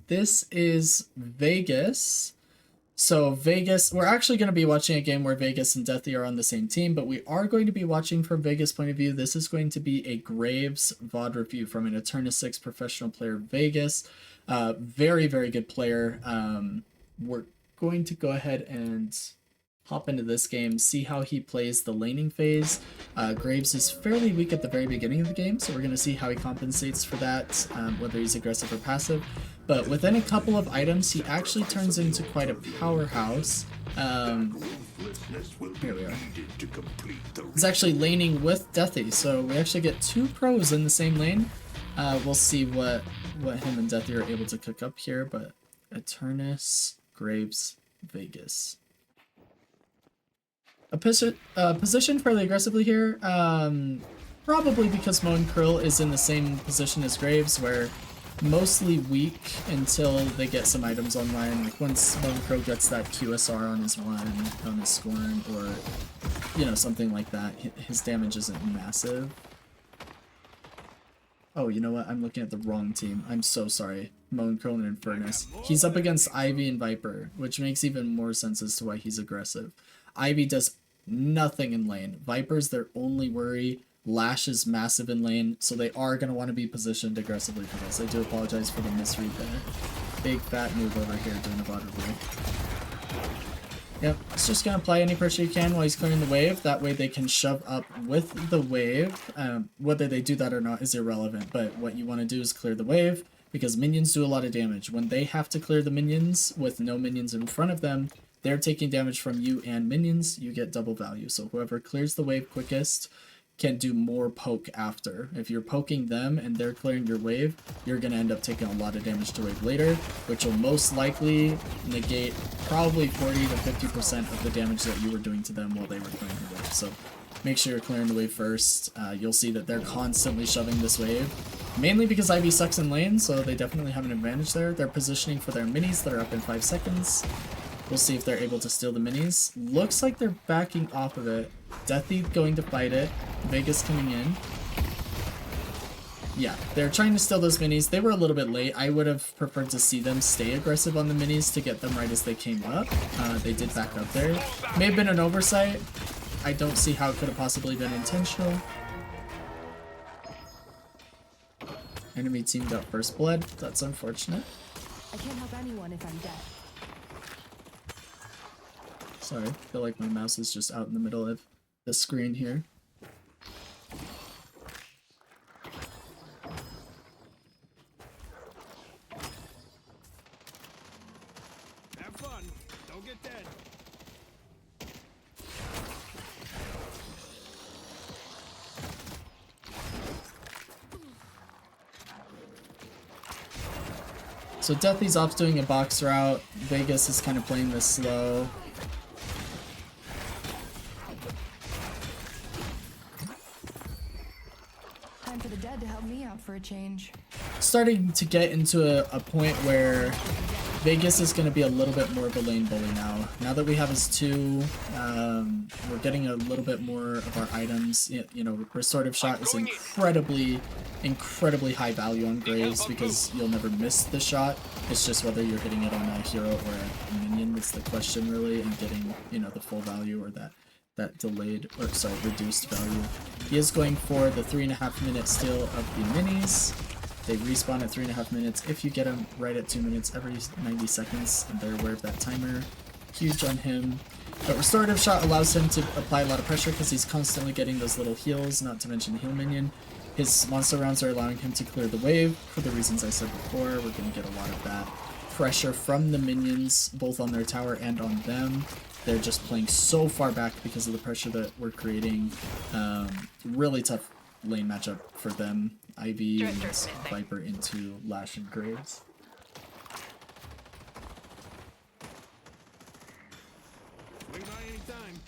This is Vegas. So Vegas, we're actually going to be watching a game where Vegas and Deathy are on the same team, but we are going to be watching from Vegas' point of view. This is going to be a Graves VOD review from an Eternus 6 professional player, Vegas. Very, very good player. We're going to go ahead and hop into this game, see how he plays the laning phase. Graves is fairly weak at the very beginning of the game, so we're going to see how he compensates for that, whether he's aggressive or passive. But within a couple of items, he actually turns into quite a powerhouse. Here we are. He's actually laning with Deathy, so we actually get two pros in the same lane. We'll see what him and Deathy are able to cook up here, but Eternus, Graves, Vegas. Positioned fairly aggressively here, probably because Mo and Krill is in the same position as Graves, where mostly weak until they get some items online. Like once Mo and Krill gets that QSR on his Scorn, or you know, something like that, his damage isn't massive. Oh, you know what? I'm looking at the wrong team. I'm so sorry. Mo and Krill and Eternus. He's up against Ivy and Viper, which makes even more sense as to why he's aggressive. Ivy does nothing in lane. Viper's their only worry. Lash is massive in lane, so they are going to want to be positioned aggressively for this. I do apologize for the misread there. Big fat move over here doing a VOD review. Yep, it's just going to apply any pressure you can while he's clearing the wave. That way they can shove up with the wave. Whether they do that or not is irrelevant, but what you want to do is clear the wave, because minions do a lot of damage. When they have to clear the minions with no minions in front of them, they're taking damage from you and minions. You get double value. So whoever clears the wave quickest can do more poke after. If you're poking them and they're clearing your wave, you're going to end up taking a lot of damage to wave later, which will most likely negate probably 40 to 50% of the damage that you were doing to them while they were clearing the wave. So make sure you're clearing the wave first. You'll see that they're constantly shoving this wave, mainly because Ivy sucks in lane, so they definitely have an advantage there. They're positioning for their minis that are up in 5 seconds. We'll see if they're able to steal the minis. Looks like they're backing off of it. Deathy going to fight it. Vegas coming in. Yeah, they're trying to steal those minis. They were a little bit late. I would have preferred to see them stay aggressive on the minis to get them right as they came up. They did back up there. May have been an oversight. I don't see how it could have possibly been intentional. Enemy team got first blood. That's unfortunate. I can't help anyone if I'm dead. Sorry, I feel like my mouse is just out in the middle of the screen here. Have fun. Don't get dead. So Deathy's off doing a box route. Vegas is kind of playing this slow. Time for the dead to help me out for a change. Starting to get into a point where Vegas is going to be a little bit more of a lane bully now. Now that we have his 2, we're getting a little bit more of our items. You know, restorative shot is incredibly high value on Graves because you'll never miss the shot. It's just whether you're hitting it on a hero or a minion that's the question really, and getting, you know, the full value or that delayed, or sorry, reduced value. He is going for the 3.5 minute steal of the minis. They respawn at 3.5 minutes if you get them right at 2 minutes every 90 seconds, and they're aware of that timer. Huge on him. But restorative shot allows him to apply a lot of pressure because he's constantly getting those little heals, not to mention the heal minion. His monster rounds are allowing him to clear the wave for the reasons I said before. We're going to get a lot of that pressure from the minions, both on their tower and on them. They're just playing so far back because of the pressure that we're creating. Really tough lane matchup for them. Ivy and Viper into Lash and Graves. Swing by anytime.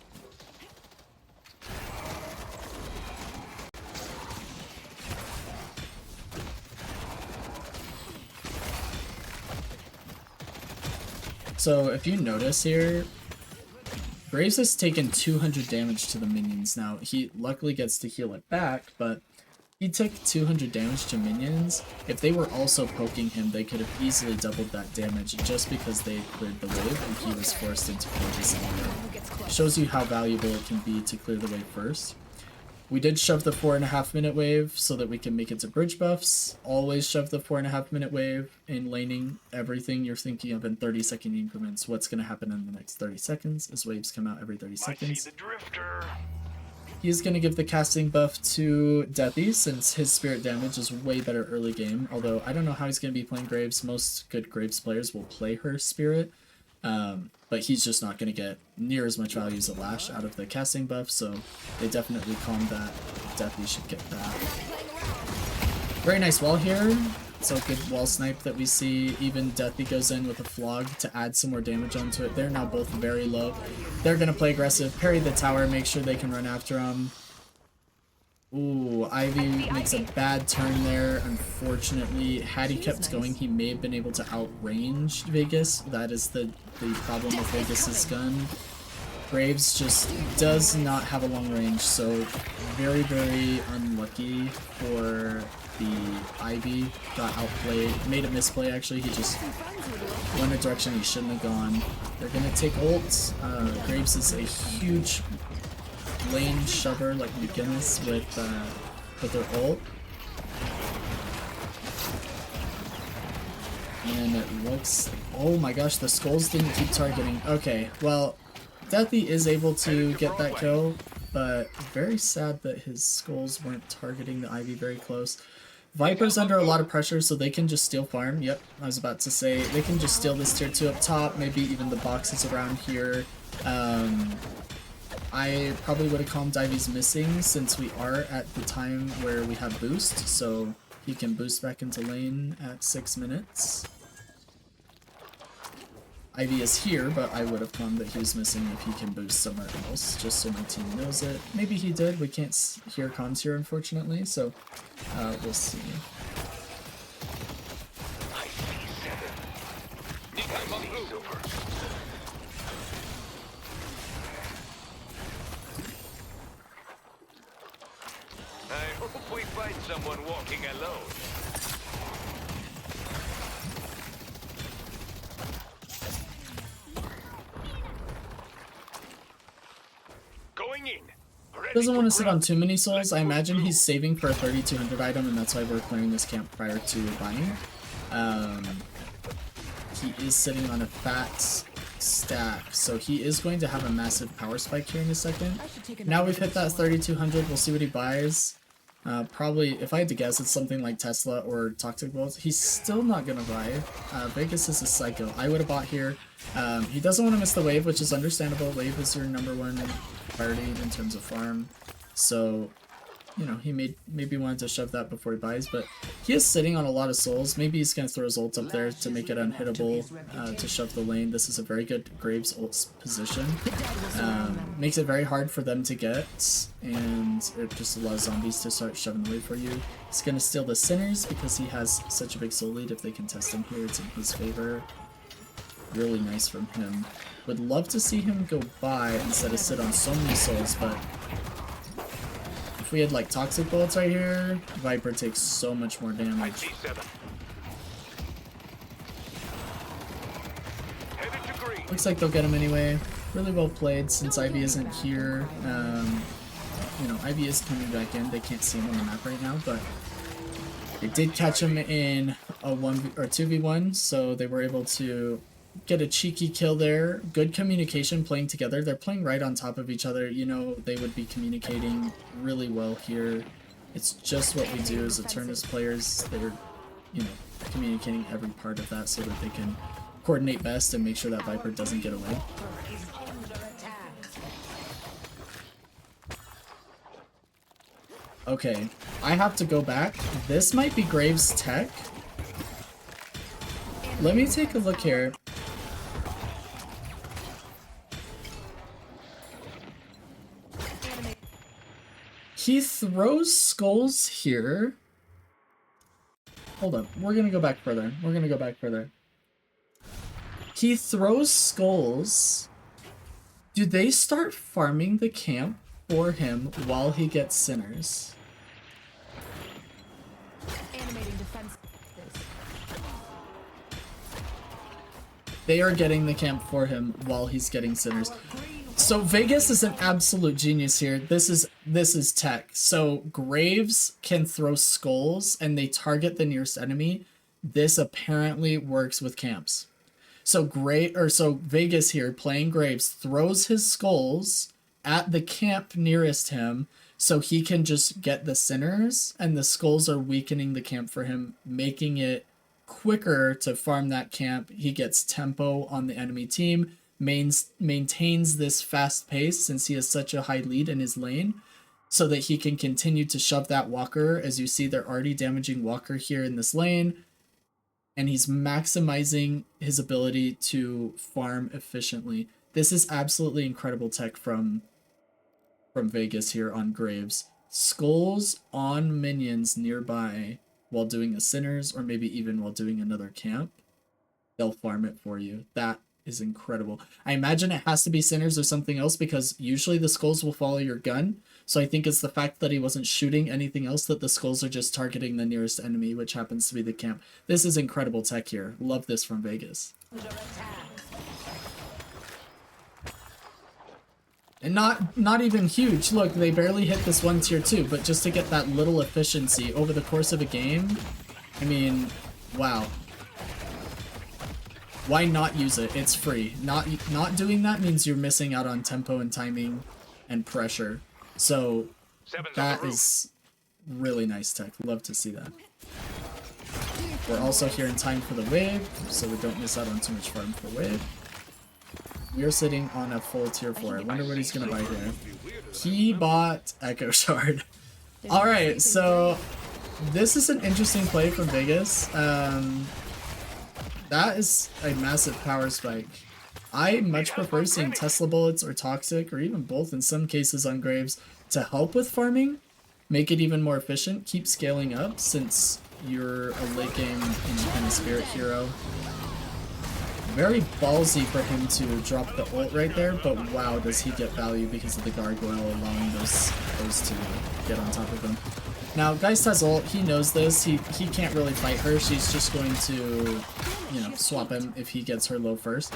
So if you notice here, Graves has taken 200 damage to the minions now. He luckily gets to heal it back, but He took 200 damage to minions. If they were also poking him, they could have easily doubled that damage just because they cleared the wave and he was forced into focus. Shows you how valuable it can be to clear the wave first. We did shove the 4.5 minute wave so that we can make it to bridge buffs. Always shove the 4.5 minute wave in laning. Everything you're thinking of in 30-second increments. What's going to happen in the next 30 seconds as waves come out every 30 seconds. I see the drifter. He's going to give the casting buff to Deathy since his spirit damage is way better early game. Although I don't know how he's going to be playing Graves. Most good Graves players will play her spirit. But he's just not going to get near as much value as a Lash out of the casting buff, so they definitely calmed that. Deathy should get that. Very nice wall here. So good wall snipe that we see. Even Deathy goes in with a flog to add some more damage onto it. They're now both very low. They're going to play aggressive, parry the tower, make sure they can run after him. Ooh, Ivy makes a bad turn there, unfortunately. Had he kept going, he may have been able to outrange Vegas. That is the problem with Vegas's gun. Graves just does not have a long range, so very, very unlucky for the Ivy. Got outplayed. Made a misplay, actually. He just went a direction he shouldn't have gone. They're going to take ults. Graves is a huge lane shover like McGinnis with their ult. And it looks... Oh my gosh, the skulls didn't keep targeting. Okay, well, Deathy is able to get that kill, but very sad that his skulls weren't targeting the Ivy very close. Viper's under a lot of pressure, so they can just steal farm. Yep, I was about to say, they can just steal this tier 2 up top, maybe even the boxes around here. I probably would have calmed Ivy's missing since we are at the time where we have boost, so he can boost back into lane at 6 minutes. Ivy is here, but I would have calmed that he was missing if he can boost somewhere else, just so my team knows it. Maybe he did, we can't hear comms here unfortunately, so we'll see. I hope we find someone walking alone. Going in. Doesn't want to sit on too many souls. I imagine he's saving for a 3200 item, and that's why we're clearing this camp prior to buying. He is sitting on a fat stack, so he is going to have a massive power spike here in a second. Now we've hit that 3200, we'll see what he buys. Probably, if I had to guess, it's something like Tesla or Toxic Bolts. He's still not gonna buy. Vegas is a psycho. I would have bought here. He doesn't want to miss the wave, which is understandable. Wave is your #1 priority in terms of farm. So, you know, he maybe wanted to shove that before he buys, but he is sitting on a lot of souls. Maybe he's going to throw his ult up there to make it unhittable, to shove the lane. This is a very good Graves ult position. Makes it very hard for them to get, and it just allows zombies to start shoving the wave for you. He's going to steal the Sinners because he has such a big soul lead. If they contest him here, it's in his favor. Really nice from him. Would love to see him go buy instead of sit on so many souls, but if we had like Toxic Bullets right here, Viper takes so much more damage. Looks like they'll get him anyway. Really well played since Ivy isn't here. You know, Ivy is coming back in. They can't see him on the map right now, but they did catch him in a 2v1, so they were able to get a cheeky kill there. Good communication playing together. They're playing right on top of each other. You know, they would be communicating really well here. It's just what we do as Eternus players. They're, you know, communicating every part of that so that they can coordinate best and make sure that Viper doesn't get away. Okay, I have to go back. This might be Graves' tech. Let me take a look here. He throws skulls here. Hold up, we're gonna go back further. We're gonna go back further. He throws skulls. Do they start farming the camp for him while he gets Sinners? They are getting the camp for him while he's getting sinners. So Vegas is an absolute genius here. This is tech. So Graves can throw skulls and they target the nearest enemy. This apparently works with camps. So Vegas here playing Graves throws his skulls at the camp nearest him so he can just get the sinners, and the skulls are weakening the camp for him, making it quicker to farm that camp. He gets tempo on the enemy team, maintains this fast pace since he has such a high lead in his lane, so that he can continue to shove that walker. As you see, they're already damaging walker here in this lane, and he's maximizing his ability to farm efficiently. This is absolutely incredible tech from Vegas here on Graves. Skulls on minions nearby while doing a sinners, or maybe even while doing another camp. They'll farm it for you. That is incredible. I imagine it has to be sinners or something else, because usually the skulls will follow your gun. So I think it's the fact that he wasn't shooting anything else, that the skulls are just targeting the nearest enemy, which happens to be the camp. This is incredible tech here. Love this from Vegas. And not even huge. Look, they barely hit this one tier 2, but just to get that little efficiency over the course of a game, I mean, wow. Why not use it? It's free. Not doing that means you're missing out on tempo and timing and pressure. So that is really nice tech. Love to see that. We're also here in time for the wave, so we don't miss out on too much farm for wave. We are sitting on a full tier 4. I wonder what he's gonna buy here. He bought Echo Shard. Alright, so this is an interesting play from Vegas. That is a massive power spike. I much prefer seeing Tesla bullets or Toxic, or even both in some cases on Graves, to help with farming, make it even more efficient, keep scaling up since you're a late game kind of spirit hero. Very ballsy for him to drop the ult right there, but wow, does he get value because of the gargoyle allowing those to get on top of him. Now, Geist has ult, he knows this, he can't really fight her, she's just going to, you know, swap him if he gets her low first.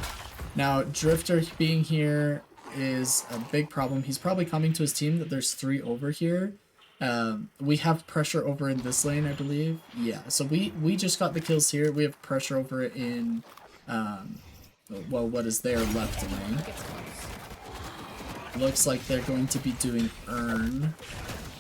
Now, Drifter being here is a big problem. He's probably coming to his team that there's 3 over here. We have pressure over in this lane, I believe. Yeah, so we just got the kills here. We have pressure over it in, well, what is their left lane. Looks like they're going to be doing Earn.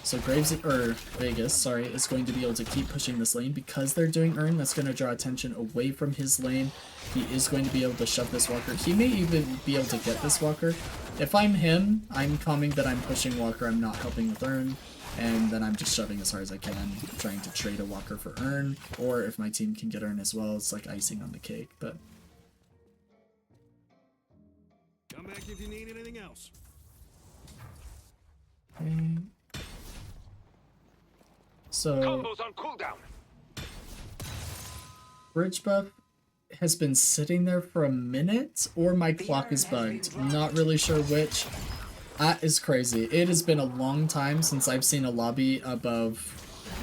So Vegas, sorry, is going to be able to keep pushing this lane because they're doing Earn. That's going to draw attention away from his lane. He is going to be able to shove this walker. He may even be able to get this walker. If I'm him, I'm calming that I'm pushing walker, I'm not helping with Earn, and then I'm just shoving as hard as I can, trying to trade a walker for Earn, or if my team can get Earn as well, it's like icing on the cake. But Come back if you need anything else. okay. So Combos on cooldown. bridge buff has been sitting there for a minute, or my clock is bugged. Not really sure which. That is crazy. It has been a long time since I've seen a lobby above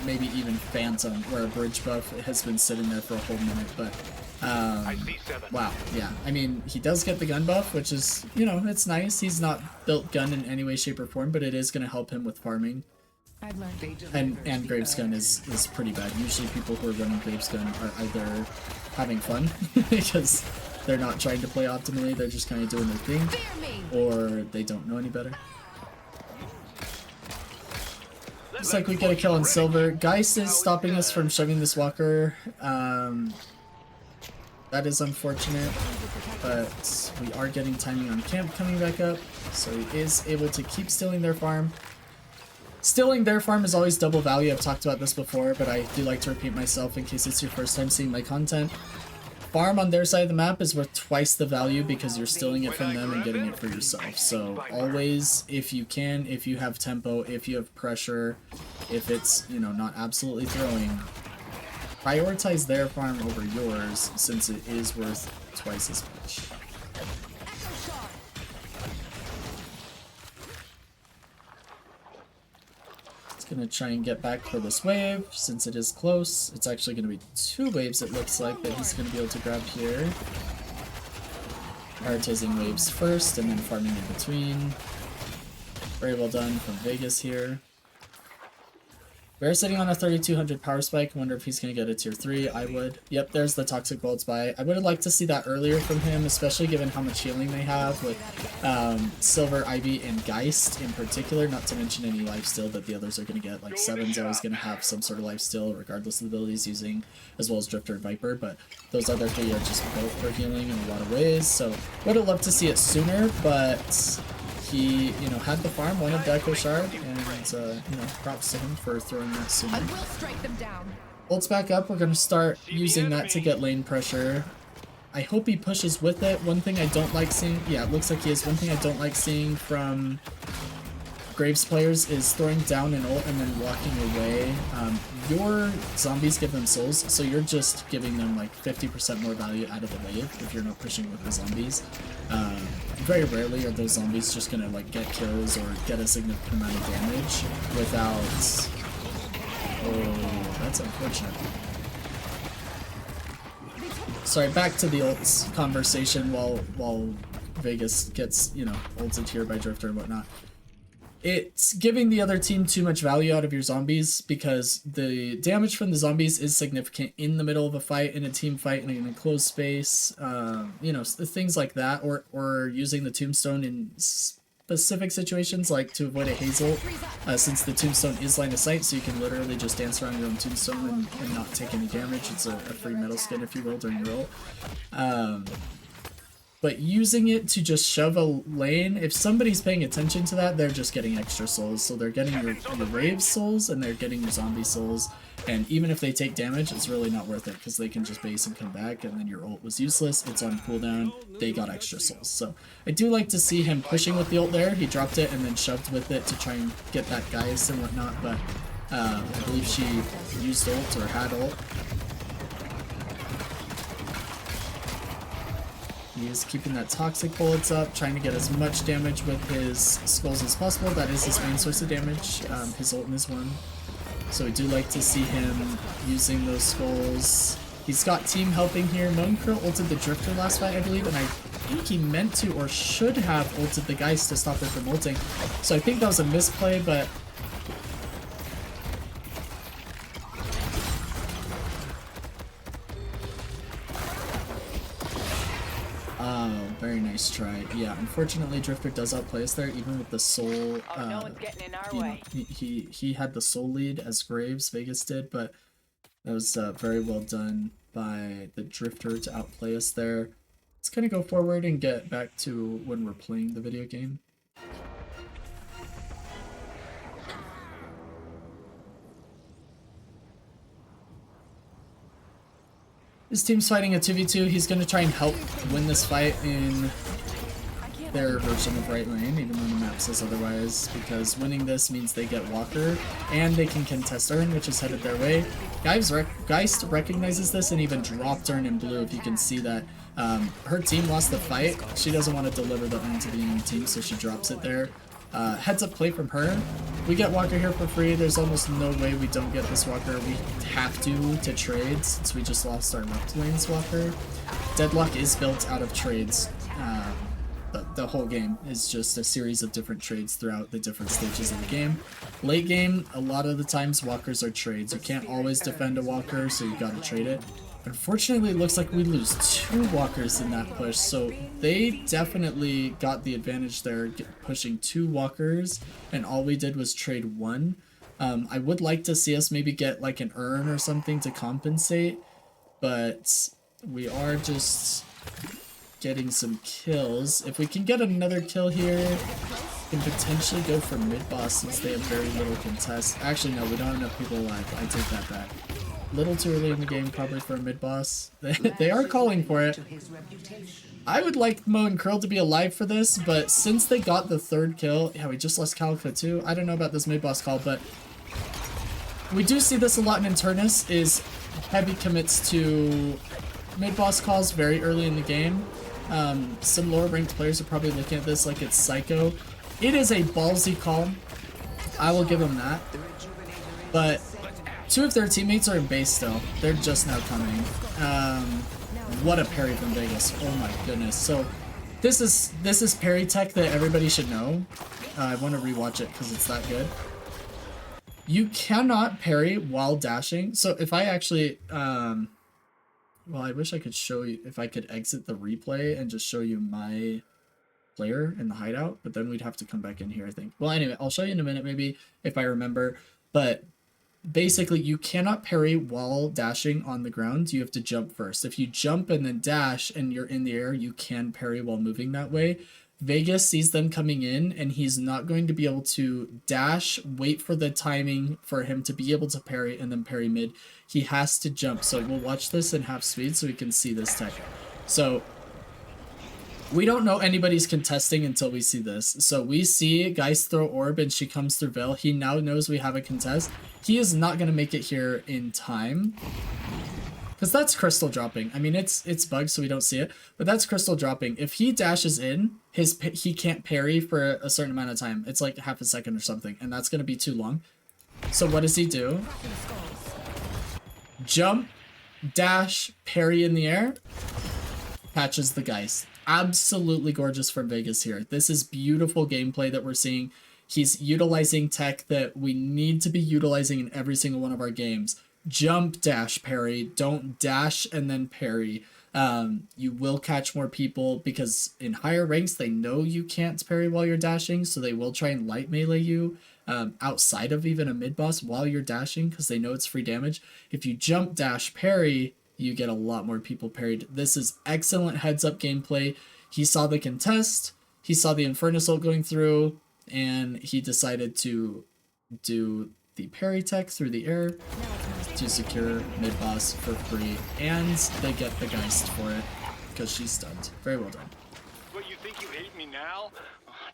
maybe even Phantom where a bridge buff has been sitting there for a whole minute, but wow, yeah. I mean, he does get the gun buff, which is, you know, it's nice. He's not built gun in any way, shape, or form, but it is going to help him with farming. I've learned. And Graves gun is pretty bad. Usually people who are running Graves gun are either having fun because they're not trying to play optimally, they're just kind of doing their thing, or they don't know any better. Looks like we get a kill on Silver. Geist is stopping us from shoving this walker. That is unfortunate, but we are getting timing on camp coming back up, so he is able to keep stealing their farm. Stealing their farm is always double value. I've talked about this before, but I do like to repeat myself in case it's your first time seeing my content. Farm on their side of the map is worth twice the value because you're stealing it from them and getting it for yourself. So always, if you can, if you have tempo, if you have pressure, if it's, you know, not absolutely throwing, prioritize their farm over yours since it is worth twice as much. Gonna try and get back for this wave since it is close. It's actually gonna be 2 waves, it looks like, that he's gonna be able to grab here. Prioritizing waves first and then farming in between. Very well done from Vegas here. Bear sitting on a 3200 power spike. I wonder if he's going to get a tier 3. I would. Yep, there's the Toxic Bolts buy. I would have liked to see that earlier from him, especially given how much healing they have with Silver, Ivy, and Geist in particular, not to mention any lifesteal that the others are going to get. Like Seven's always going to have some sort of lifesteal regardless of the abilities using, as well as Drifter and Viper, but those other three are just built for healing in a lot of ways. So would have loved to see it sooner, but he, had the farm, wanted the Echo Shard, and, props to him for throwing that sooner. I will strike them down. Ult's back up, we're going to start using that to get lane pressure. I hope he pushes with it. One thing I don't like seeing, yeah, it looks like he is. One thing I don't like seeing from Graves players is throwing down an ult and then walking away. Your zombies give them souls, so you're just giving them like 50% more value out of the wave if you're not pushing with the zombies. Very rarely are those zombies just gonna like get kills or get a significant amount of damage without... Oh, that's unfortunate. Sorry, back to the ults conversation while Vegas gets, ulted here by Drifter and whatnot. It's giving the other team too much value out of your zombies because the damage from the zombies is significant in the middle of a fight, in a team fight, in an enclosed space, things like that, or using the tombstone in specific situations like to avoid a hazel, since the tombstone is line of sight, so you can literally just dance around your own tombstone and not take any damage. It's a free metal skin, if you will, during your ult. But using it to just shove a lane, if somebody's paying attention to that, they're just getting extra souls. So they're getting your Rave souls and they're getting your zombie souls. And even if they take damage, it's really not worth it because they can just base and come back, and then your ult was useless. It's on cooldown. They got extra souls. So I do like to see him pushing with the ult there. He dropped it and then shoved with it to try and get that Geist and whatnot. But I believe she used ult or had ult. He is keeping that Toxic Bullets up, trying to get as much damage with his skulls as possible. That is his main source of damage. His ult is one. So we do like to see him using those skulls. He's got team helping here. Monkro ulted the Drifter last fight, I believe, and I think he meant to or should have ulted the Geist to stop her from ulting. So I think that was a misplay, but... very nice try. Yeah, unfortunately Drifter does outplay us there, even with the soul. No one's getting in our way. He had the soul lead as Graves, Vegas did, but that was very well done by the Drifter to outplay us there. Let's kind of go forward and get back to when we're playing the video game. His team's fighting a 2v2. He's going to try and help win this fight in their version of right lane, even though the map says otherwise, because winning this means they get Walker, and they can contest Urn, which is headed their way. Geist recognizes this and even dropped Urn in blue, if you can see that. Her team lost the fight. She doesn't want to deliver the Urn to the enemy team, so she drops it there. Heads up play from her. We get Walker here for free. There's almost no way we don't get this Walker. We have to trade since we just lost our left lane's Walker. Deadlock is built out of trades. The whole game is just a series of different trades throughout the different stages of the game. Late game, a lot of the times Walkers are trades. You can't always defend a Walker, so you gotta trade it. Unfortunately, it looks like we lose 2 Walkers in that push, so they definitely got the advantage there, pushing 2 Walkers, and all we did was trade 1. I would like to see us maybe get like an Urn or something to compensate, but we are just getting some kills. If we can get another kill here, we can potentially go for mid-boss since they have very little contest. Actually, no, we don't have enough people alive. I take that back. Little too early in the game probably for a mid-boss. They are calling for it. I would like Mo and Curl to be alive for this, but since they got the 3rd kill... Yeah, we just lost Calico too. I don't know about this mid-boss call, but... we do see this a lot in Eternus, is heavy commits to mid-boss calls very early in the game. Some lower ranked players are probably looking at this like it's psycho. It is a ballsy call. I will give them that. But 2 of their teammates are in base still. They're just now coming. What a parry from Vegas. Oh my goodness. So This is parry tech that everybody should know. I want to rewatch it because it's that good. You cannot parry while dashing. So if I actually, well, I wish I could show you, if I could exit the replay and just show you my player in the hideout, but then we'd have to come back in here, I think. Well, anyway, I'll show you in a minute, maybe, if I remember. But basically, you cannot parry while dashing on the ground. You have to jump first. If you jump and then dash and you're in the air, you can parry while moving that way. Vegas sees them coming in, and he's not going to be able to dash, wait for the timing for him to be able to parry, and then parry mid. He has to jump. So we'll watch this in half speed so we can see this tech. So we don't know anybody's contesting until we see this. So we see guys throw orb, and she comes through Veil. He now knows we have a contest. He is not going to make it here in time, because that's crystal dropping. I mean, it's bugged, so we don't see it, but that's crystal dropping. If he dashes in, he can't parry for a certain amount of time. It's like half a second or something, and that's going to be too long. So what does he do? Jump, dash, parry in the air, catches the Geist. Absolutely gorgeous from Vegas here. This is beautiful gameplay that we're seeing. He's utilizing tech that we need to be utilizing in every single one of our games. Jump, dash, parry. Don't dash and then parry. You will catch more people because in higher ranks, they know you can't parry while you're dashing, so they will try and light melee you outside of even a mid-boss while you're dashing because they know it's free damage. If you jump, dash, parry, you get a lot more people parried. This is excellent heads-up gameplay. He saw the contest, he saw the Infernus ult going through, and he decided to do the parry tech through the air to secure mid-boss for free, and they get the Geist for it because she's stunned. Very well done. What, you think you hate me now?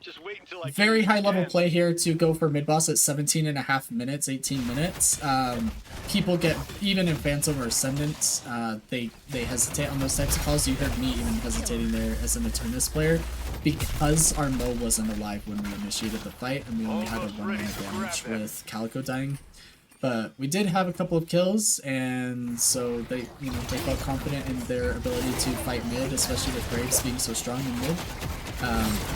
Just wait until I Very high level play here to go for mid-boss at 17.5 minutes, 18 minutes. People get, even in Phantom or Ascendant, they hesitate on those types of calls. You heard me even hesitating there as an Eternus player because our Mo wasn't alive when we initiated the fight, and we only had a 1 minute damage with Calico dying. But we did have a couple of kills, and so they felt confident in their ability to fight mid, especially with Graves being so strong in mid.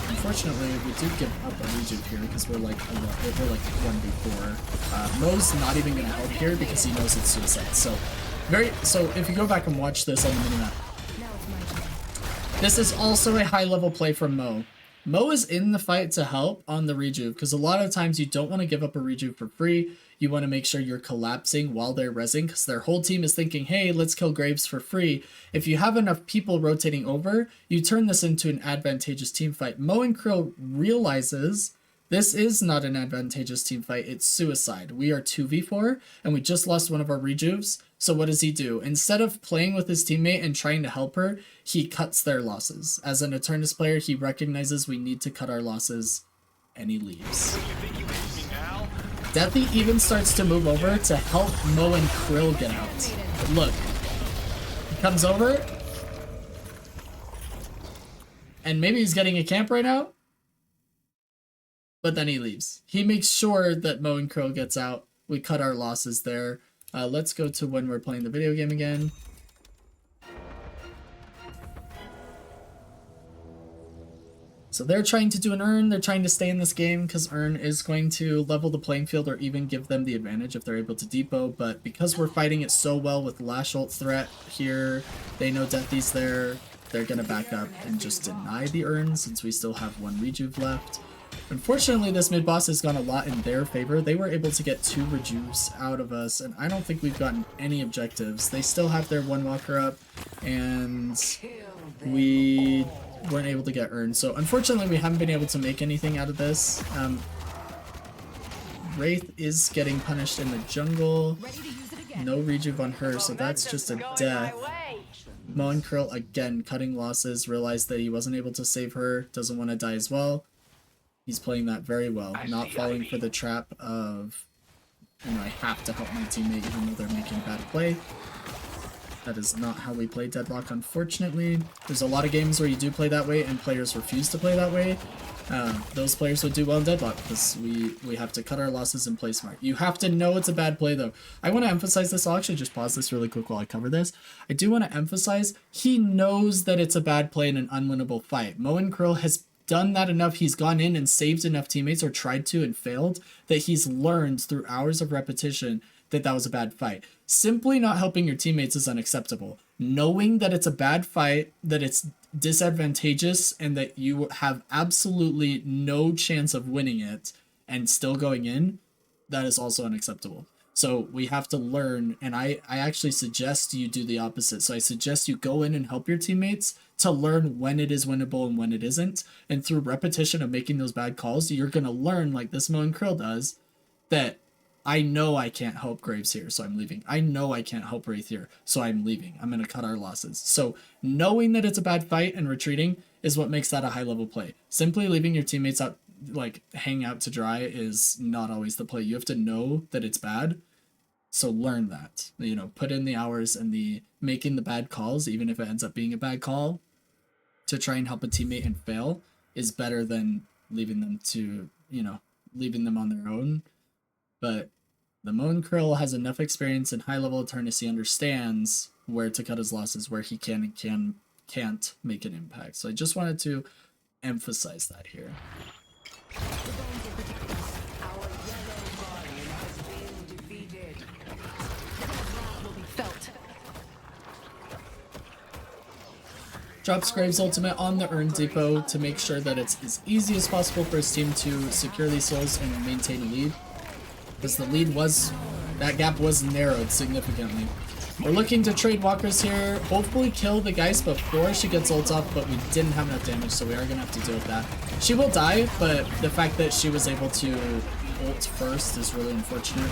Unfortunately, we did give up a rejuve here because we're like 1v4. Mo's not even gonna help here because he knows it's suicide. So if you go back and watch this on the minimap, this is also a high level play from Mo. Mo is in the fight to help on the rejuve because a lot of times you don't want to give up a rejuve for free. You want to make sure you're collapsing while they're rezzing because their whole team is thinking, hey, let's kill Graves for free. If you have enough people rotating over, you turn this into an advantageous team fight. Mo and Krill realizes this is not an advantageous team fight. It's suicide. We are 2v4 and we just lost one of our rejuves. So what does he do? Instead of playing with his teammate and trying to help her, he cuts their losses. As an Eternus player, he recognizes we need to cut our losses and he leaves. Deathy even starts to move over to help Mo and Krill get out. But look, he comes over, and maybe he's getting a camp right now, but then he leaves. He makes sure that Mo and Krill gets out. We cut our losses there. Let's go to when we're playing the video game again. So they're trying to do an Earn, they're trying to stay in this game because Earn is going to level the playing field or even give them the advantage if they're able to depot, but because we're fighting it so well with Lash ult threat here, they know Deathy's there, they're going to back up and just deny the Earn since we still have one rejuve left. Unfortunately, this mid-boss has gone a lot in their favor. They were able to get 2 rejuves out of us, and I don't think we've gotten any objectives. They still have their one walker up, and we weren't able to get earned. So unfortunately, we haven't been able to make anything out of this. Wraith is getting punished in the jungle. No rejuve on her, so that's just a death. Mo and Krill again cutting losses, realized that he wasn't able to save her, doesn't want to die as well. He's playing that very well, not falling for the trap of, I have to help my teammate even though they're making a bad play. That is not how we play Deadlock, unfortunately. There's a lot of games where you do play that way and players refuse to play that way. Those players would do well in Deadlock because we have to cut our losses and play smart. You have to know it's a bad play, though. I want to emphasize this. I'll actually just pause this really quick while I cover this. I do want to emphasize he knows that it's a bad play in an unwinnable fight. Moen Krill has done that enough. He's gone in and saved enough teammates, or tried to and failed, that he's learned through hours of repetition that that was a bad fight. Simply not helping your teammates is unacceptable. Knowing that it's a bad fight, that it's disadvantageous, and that you have absolutely no chance of winning it and still going in, that is also unacceptable. So we have to learn, and I actually suggest you do the opposite. So I suggest you go in and help your teammates to learn when it is winnable and when it isn't. And through repetition of making those bad calls, you're going to learn, like this Moen Krill does, that I know I can't help Graves here, so I'm leaving. I know I can't help Wraith here, so I'm leaving. I'm going to cut our losses. So knowing that it's a bad fight and retreating is what makes that a high-level play. Simply leaving your teammates out, like, hang out to dry is not always the play. You have to know that it's bad, so learn that. You know, put in the hours and the making the bad calls, even if it ends up being a bad call, to try and help a teammate and fail is better than leaving them to, you know, leaving them on their own. But the Moen Krill has enough experience in high-level Eternus. He understands where to cut his losses, where he can and can't make an impact. So I just wanted to emphasize that here. The bones will protect us. Our yellow guardian has been defeated. The wrath will be felt. Drops Graves' ultimate on the Urn Depot to make sure that it's as easy as possible for his team to secure these souls and maintain a lead. Because the lead was, that gap was narrowed significantly. We're looking to trade walkers here, hopefully kill the Geist before she gets ult off, but we didn't have enough damage, so we are going to have to deal with that. She will die, but the fact that she was able to ult first is really unfortunate.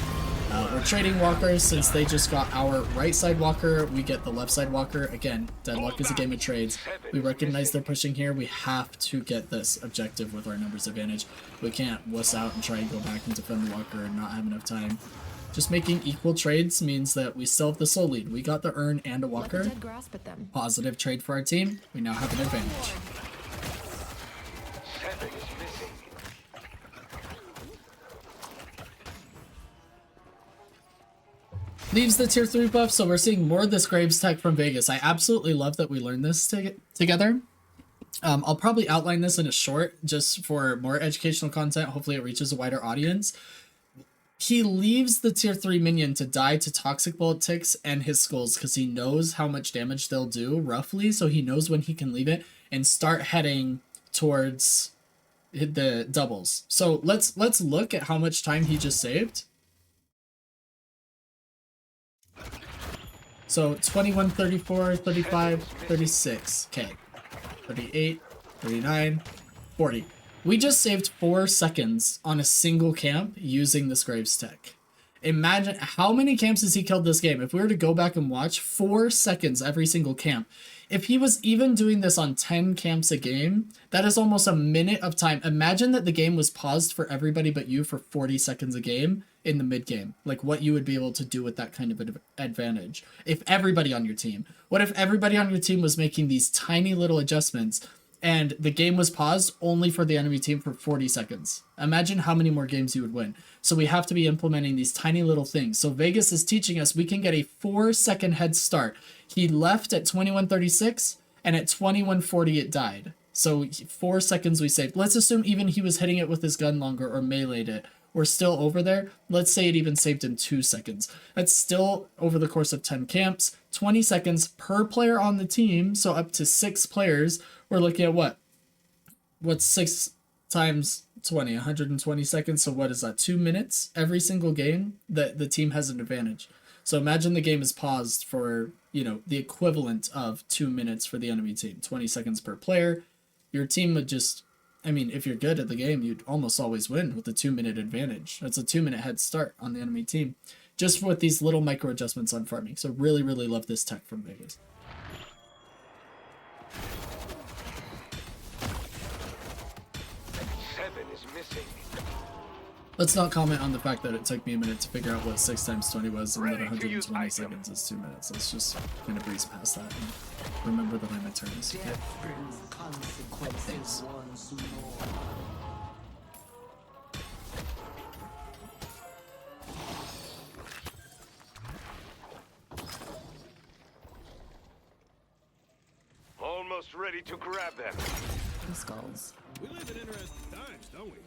We're trading walkers since they just got our right side walker, we get the left side walker. Again, Deadlock is a game of trades. We recognize they're pushing here. We have to get this objective with our numbers advantage. We can't wuss out and try and go back and defend the walker and not have enough time. Just making equal trades means that we still have the soul lead. We got the urn and a walker. Let the dead grasp at them. Positive trade for our team. We now have an advantage. 7 is missing. Leaves the tier 3 buff, so we're seeing more of this Graves tech from Vegas. I absolutely love that we learned this together. I'll probably outline this in a short just for more educational content. Hopefully it reaches a wider audience. He leaves the tier 3 minion to die to toxic bullet ticks and his skulls because he knows how much damage they'll do roughly, so he knows when he can leave it and start heading towards the doubles. So let's look at how much time he just saved. So 21, 34, 35, 36, okay, 38, 39, 40. We just saved 4 seconds on a single camp using this Graves tech. Imagine how many camps has he killed this game. If we were to go back and watch, 4 seconds every single camp. If he was even doing this on 10 camps a game, that is almost a minute of time. Imagine that the game was paused for everybody but you for 40 seconds a game in the mid game. Like what you would be able to do with that kind of an advantage. If everybody on your team, what if everybody on your team was making these tiny little adjustments and the game was paused only for the enemy team for 40 seconds. Imagine how many more games you would win. So we have to be implementing these tiny little things. So Vegas is teaching us we can get a 4-second head start. He left at 21:36 and at 21:40 it died. So 4 seconds we saved. Let's assume even he was hitting it with his gun longer or meleeed it. We're still over there. Let's say it even saved him 2 seconds. That's still over the course of 10 camps, 20 seconds per player on the team. So up to 6 players. We're looking at what? What's 6 times 20? 120 seconds. So what is that? 2 minutes every single game that the team has an advantage. So imagine the game is paused for, you know, the equivalent of 2 minutes for the enemy team. 20 seconds per player. Your team would just, I mean, if you're good at the game, you'd almost always win with a 2-minute advantage. That's a 2-minute head start on the enemy team. Just with these little micro adjustments on farming. So really, really love this tech from Vegas. Is missing. Let's not comment on the fact that it took me a minute to figure out what 6 times 20 was and that Ready to use 120 item. seconds is 2 minutes. Let's just kind of breeze past that and remember that I'm Eternus. Okay? Thanks. Almost ready to grab them. Skulls. We live in interesting times, don't we?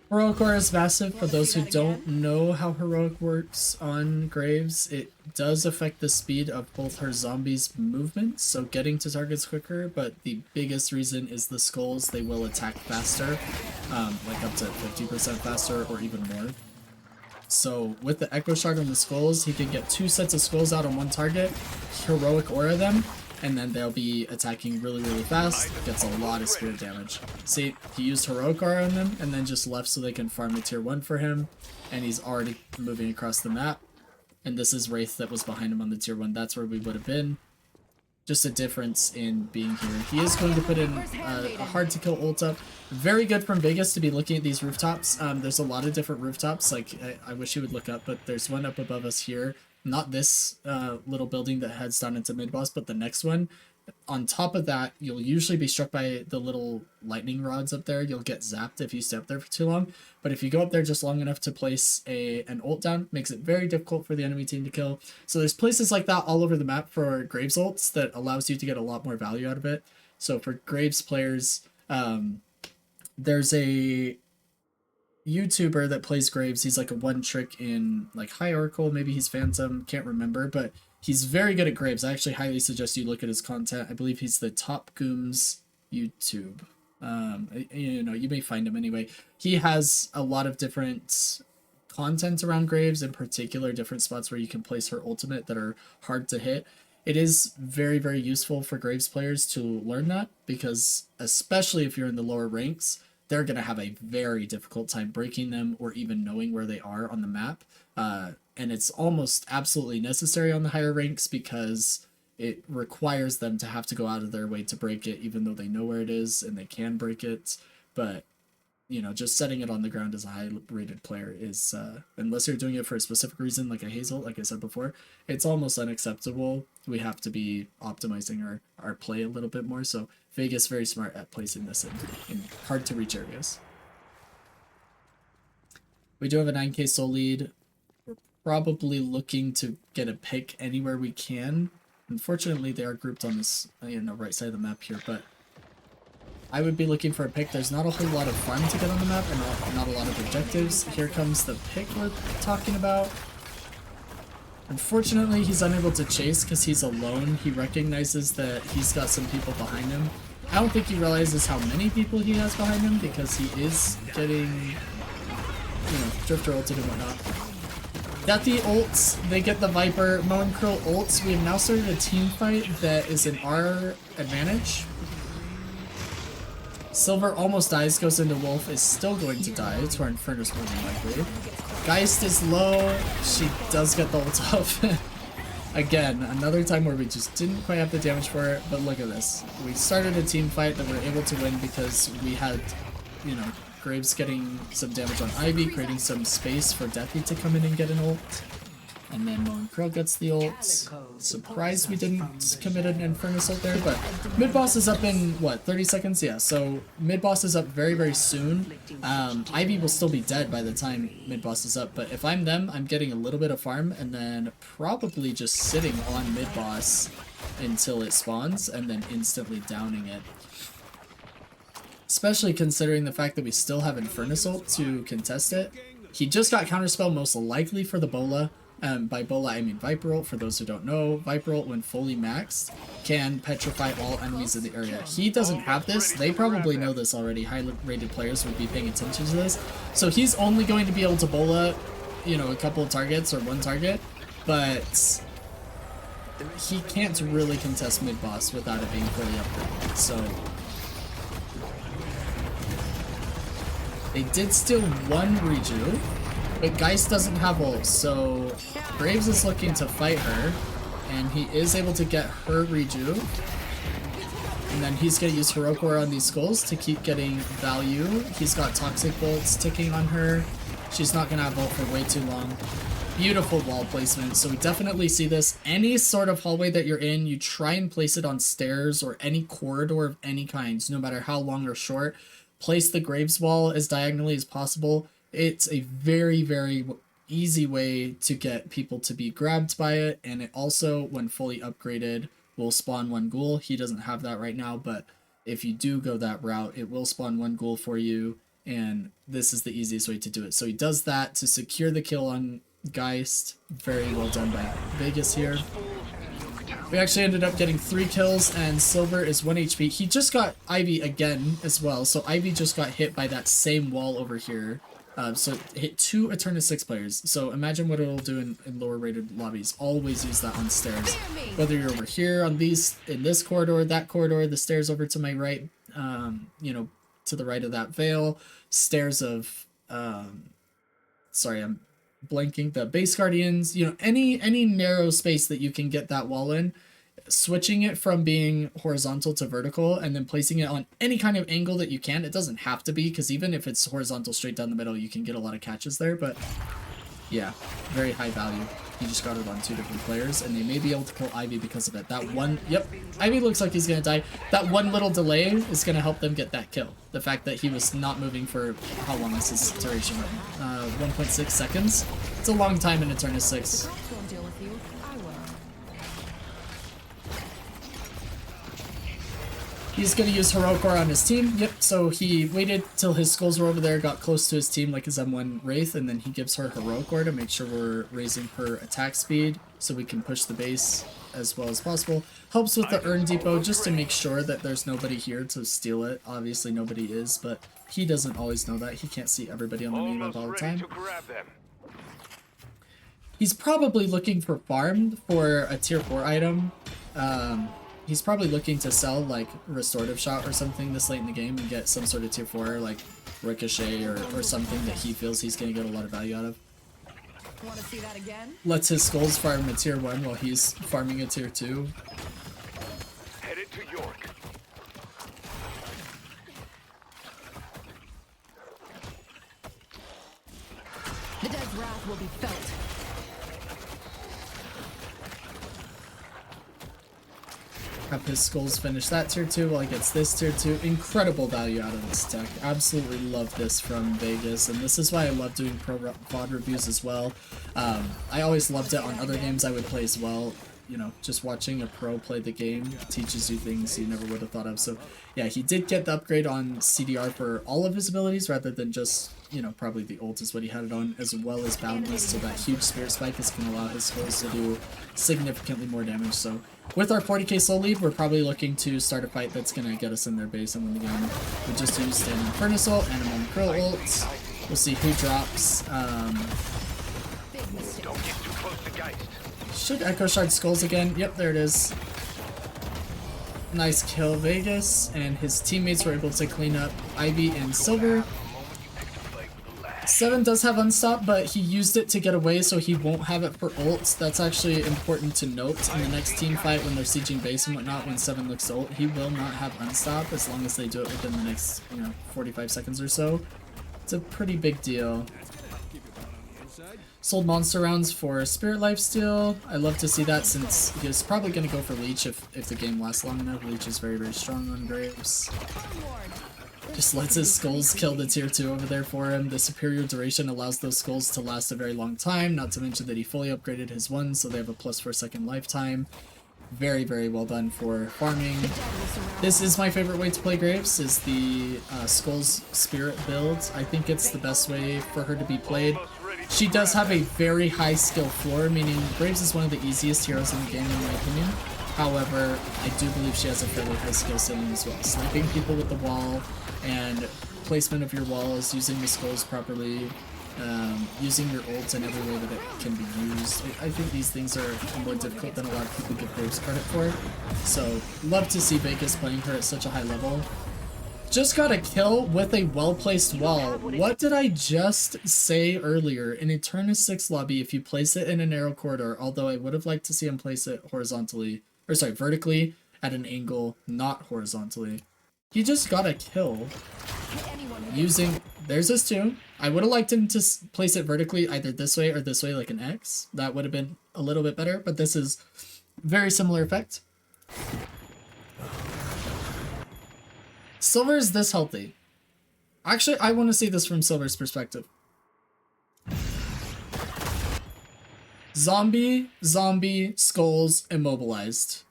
Heroic Aura is massive. For those who don't know how Heroic works on Graves, it does affect the speed of both her zombies' movements, so getting to targets quicker, but the biggest reason is the skulls. They will attack faster, like up to 50% faster or even more. So with the Echo Shard on the skulls, he can get 2 sets of skulls out on one target, Heroic Aura them, and then they'll be attacking really, really fast. Gets a lot of spirit damage. See, he used Heroic Aura on them, and then just left so they can farm the tier 1 for him, and he's already moving across the map. And this is Wraith that was behind him on the tier 1. That's where we would have been. Just a difference in being here. He is going to put in a hard-to-kill ult up. Very good from Vegas to be looking at these rooftops. There's a lot of different rooftops. Like, I wish you would look up, but there's one up above us here. Not this little building that heads down into mid-boss, but the next one. On top of that, you'll usually be struck by the little lightning rods up there. You'll get zapped if you stay up there for too long. But if you go up there just long enough to place an ult down, makes it very difficult for the enemy team to kill. So there's places like that all over the map for Graves ults that allows you to get a lot more value out of it. So for Graves players, there's a YouTuber that plays Graves. He's like a one trick in like Hierarchical, maybe he's Phantom, can't remember, but he's very good at Graves. I actually highly suggest you look at his content. I believe he's the Top Gooms YouTube. You know, you may find him anyway. He has a lot of different content around Graves, in particular different spots where you can place her ultimate that are hard to hit. It is very, very useful for Graves players to learn that, because especially if you're in the lower ranks, they're going to have a very difficult time breaking them or even knowing where they are on the map. And it's almost absolutely necessary on the higher ranks because it requires them to have to go out of their way to break it, even though they know where it is and they can break it. But, you know, just setting it on the ground as a high-rated player is, unless you're doing it for a specific reason, like a Hazel, like I said before, it's almost unacceptable. We have to be optimizing our play a little bit more. So Vegas very smart at placing this in hard-to-reach areas. We do have a 9k soul lead. We're probably looking to get a pick anywhere we can. Unfortunately, they are grouped on this, right side of the map here, but I would be looking for a pick. There's not a whole lot of farm to get on the map and not a lot of objectives. Here comes the pick we're talking about. Unfortunately, he's unable to chase because he's alone. He recognizes that he's got some people behind him. I don't think he realizes how many people he has behind him because he is getting, Drifter ulted and whatnot. Got the ults, they get the Viper, Mo and Krill ults. We have now started a team fight that is in our advantage. Silver almost dies, goes into Wolf, is still going to die. It's where Infernus more than likely. Geist is low, she does get the ult off. Again, another time where we just didn't quite have the damage for it, but look at this. We started a team fight that we're able to win because we had, Graves getting some damage on Ivy, creating some space for Deathy to come in and get an ult. And then Mo and Krill gets the ult. Surprised we didn't commit an Infernus ult there, but mid-boss is up in, 30 seconds? Yeah, so mid-boss is up very, very soon. Ivy will still be dead by the time mid-boss is up, but if I'm them, I'm getting a little bit of farm and then probably just sitting on mid-boss until it spawns and then instantly downing it. Especially considering the fact that we still have Infernus ult to contest it. He just got counterspell most likely for the Bola. By Bola I mean Viper ult. For those who don't know, Viper ult when fully maxed can petrify all enemies in the area. He doesn't have this. They probably know this already. High rated players would be paying attention to this. So he's only going to be able to Bola, a couple of targets or one target, but he can't really contest mid-boss without it being fully upgraded. So they did steal one rejuve, but Geist doesn't have ult, so Graves is looking to fight her, and he is able to get her rejuve. And then he's going to use Heroic Aura on these skulls to keep getting value. He's got Toxic Bolts ticking on her. She's not going to have ult for way too long. Beautiful wall placement. So we definitely see this. Any sort of hallway that you're in, you try and place it on stairs or any corridor of any kind, no matter how long or short. Place the Graves wall as diagonally as possible. It's a very, very easy way to get people to be grabbed by it, and it also, when fully upgraded, will spawn one ghoul. He doesn't have that right now, but if you do go that route, it will spawn one ghoul for you, and this is the easiest way to do it. So he does that to secure the kill on Geist. Very well done by Vegas here. We actually ended up getting 3 kills, and Silver is 1 HP. He just got Ivy again as well, so Ivy just got hit by that same wall over here. So it hit 2 Eternus 6 players. So imagine what it'll do in lower rated lobbies. Always use that on stairs. Whether you're over here on these, in this corridor, that corridor, the stairs over to my right, you know, to the right of that veil, stairs of, sorry, I'm blanking, the base guardians, you know, any narrow space that you can get that wall in, switching it from being horizontal to vertical and then placing it on any kind of angle that you can. It doesn't have to be, because even if it's horizontal straight down the middle, you can get a lot of catches there, but yeah, very high value. He just got it on 2 different players, and they may be able to kill Ivy because of it. That one, yep, Ivy looks like he's gonna die. That one little delay is gonna help them get that kill. The fact that he was not moving for, how long is his duration right? 1.6 seconds. It's a long time in Eternus 6. Won't deal with you. I will. He's going to use Heroic Core on his team. Yep, so he waited till his skulls were over there, got close to his team like his M1 Wraith, and then he gives her Heroic Core to make sure we're raising her attack speed so we can push the base as well as possible. Helps with the Urn Depot just to make sure that there's nobody here to steal it. Obviously nobody is, but he doesn't always know that. He can't see everybody on the minimap all the time. He's probably looking for farm for a tier 4 item. He's probably looking to sell like Restorative Shot or something this late in the game and get some sort of tier 4 like Ricochet or something that he feels he's going to get a lot of value out of. Want to see that again? Lets his skulls farm a tier 1 while he's farming a tier 2. Headed to York. The Dead's wrath will be felt. Have his skulls finish that tier 2 while he gets this tier 2. Incredible value out of this tech. Absolutely love this from Vegas, and this is why I love doing Pro VOD reviews as well. I always loved it on other games I would play as well. You know, just watching a pro play the game teaches you things you never would have thought of. So yeah, he did get the upgrade on CDR for all of his abilities rather than just, you know, probably the ult is what he had it on, as well as Boundless, so that huge Spirit Spike is going to allow his skulls to do significantly more damage. So with our 40k soul lead, we're probably looking to start a fight that's going to get us in their base and win the game. We just used an Infernus ult and a Monkrill ult. We'll see who drops. Big mistake. Don't get too close to Geist. Should Echo Shard skulls again. Yep, there it is. Nice kill, Vegas, and his teammates were able to clean up Ivy and Silver. 7 does have Unstop, but he used it to get away, so he won't have it for ults. That's actually important to note in the next team fight when they're sieging base and whatnot. When 7 looks ult, he will not have Unstop as long as they do it within the next, 45 seconds or so. It's a pretty big deal. Sold monster rounds for Spirit Lifesteal. I love to see that since he's probably going to go for Leech if the game lasts long enough. Leech is very, very strong on Graves. Just lets his skulls kill the tier 2 over there for him. The superior duration allows those skulls to last a very long time, not to mention that he fully upgraded his one, so they have a +4 second lifetime. Very, very well done for farming. This is my favorite way to play Graves, is the Skulls Spirit build. I think it's the best way for her to be played. She does have a very high skill floor, meaning Graves is one of the easiest heroes in the game in my opinion. However, I do believe she has a fairly high skill ceiling as well. Sniping people with the wall and placement of your walls, using the skulls properly, using your ult in every way that it can be used. I think these things are more difficult than a lot of people give Graves credit for. So, love to see Vegas playing her at such a high level. Just got a kill with a well-placed wall. What did I just say earlier? In Eternus 6 lobby, if you place it in a narrow corridor, although I would have liked to see him place it horizontally, or sorry, vertically at an angle, not horizontally. He just got a kill Hit anyone who using... There's his tomb. I would have liked him to place it vertically either this way or this way, like an X. That would have been a little bit better, but this is very similar effect. Silver is this healthy. Actually, I want to see this from Silver's perspective. Zombie, skulls, immobilized.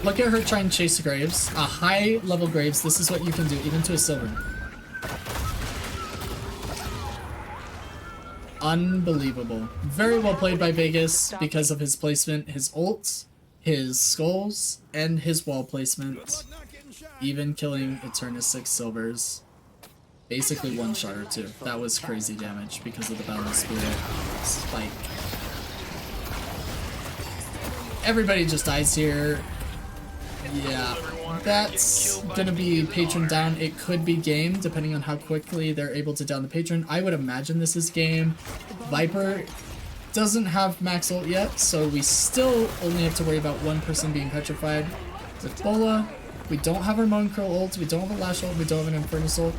Look at her trying to chase Graves. A high level Graves, this is what you can do, even to a Silver. Unbelievable. Very well played by Vegas because of his placement, his ult, his skulls, and his wall placement. Even killing Eternus 6 Silvers. Basically one shot or two. That was crazy damage because of the Battle Spirit spike. Everybody just dies here. Yeah, that's gonna be patron down. It could be game, depending on how quickly they're able to down the patron. I would imagine this is game. Viper doesn't have max ult yet, so we still only have to worry about one person being petrified. With Bola, we don't have our Moan Curl ult, we don't have a Lash ult, we don't have an Infernus ult.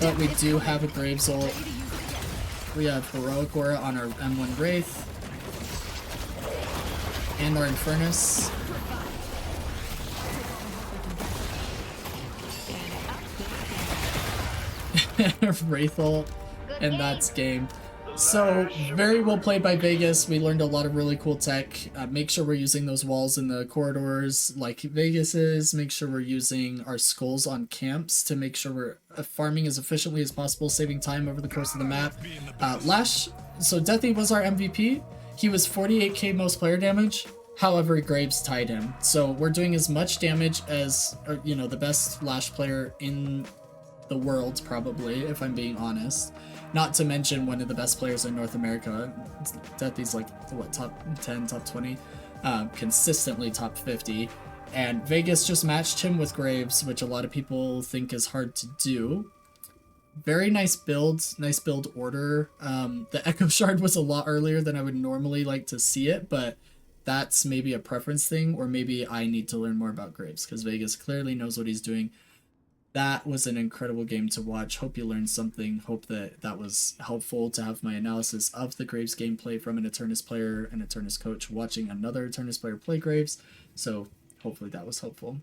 But we do have a Graves ult. We have Heroic Aura on our M1 Wraith. And our Infernus. Wraith ult. And that's game. So, very well played by Vegas. We learned a lot of really cool tech. Make sure we're using those walls in the corridors like Vegas is. Make sure we're using our skulls on camps to make sure we're farming as efficiently as possible, saving time over the course of the map. Lash, so Deathy was our MVP. He was 48k most player damage. However, Graves tied him. So we're doing as much damage as, you know, the best Lash player in the world, probably, if I'm being honest. Not to mention one of the best players in North America. Deathy's like, what, top 10, top 20? Consistently top 50. And Vegas just matched him with Graves, which a lot of people think is hard to do. Very nice build order. The Echo Shard was a lot earlier than I would normally like to see it, but that's maybe a preference thing, or maybe I need to learn more about Graves, because Vegas clearly knows what he's doing. That was an incredible game to watch. Hope you learned something. Hope that that was helpful to have my analysis of the Graves gameplay from an Eternus player, an Eternus coach, watching another Eternus player play Graves. So hopefully that was helpful.